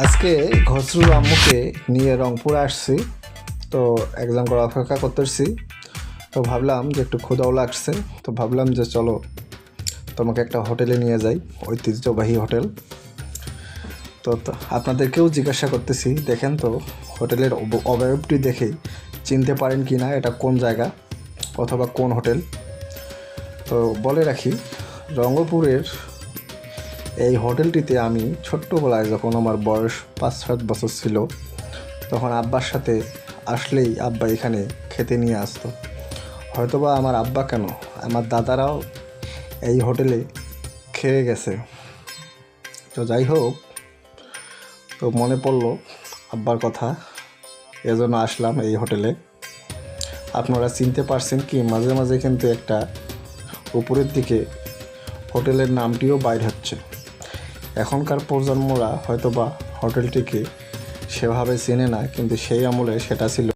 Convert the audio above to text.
আজকে খসরুর আম্মুকে নিয়ে রংপুরে আসছি। তো এক্সাম করে অপেক্ষা করতেছি। তো ভাবলাম যে একটু ক্ষুধাও লাগছে, তো ভাবলাম যে চলো তোমাকে একটা হোটেলে নিয়ে যাই, ঐতিহ্যবাহী হোটেল। তো আপনাদেরকেও জিজ্ঞাসা করতেছি, দেখেন তো হোটেলের অবয়বটি দেখে চিনতে পারেন কি না এটা কোন জায়গা অথবা কোন হোটেল। তো বলে রাখি, রংপুরের এই হোটেলটিতে আমি ছোট্টবেলায় যখন আমার বয়স 5-7 বছর ছিল, তখন আব্বার সাথে আসলেই আব্বা এখানে খেতে নিয়ে আসতো। হয়তোবা আমার আব্বা কেন, আমার দাদারাও এই হোটেলে খেয়ে গেছে। তো যাই হোক, তো মনে পড়লো আব্বার কথা, এজন্য আসলাম এই হোটেলে। আপনারা চিনতে পারছেন কি? মাঝে মাঝে কিন্তু একটা উপরের দিকে হোটেলের নামটিও বাইর হচ্ছে। এখনকার প্রজন্মরা হয়তোবা হোটেলটিকে সেভাবে চেনে না, কিন্তু সেই আমলে সেটা ছিল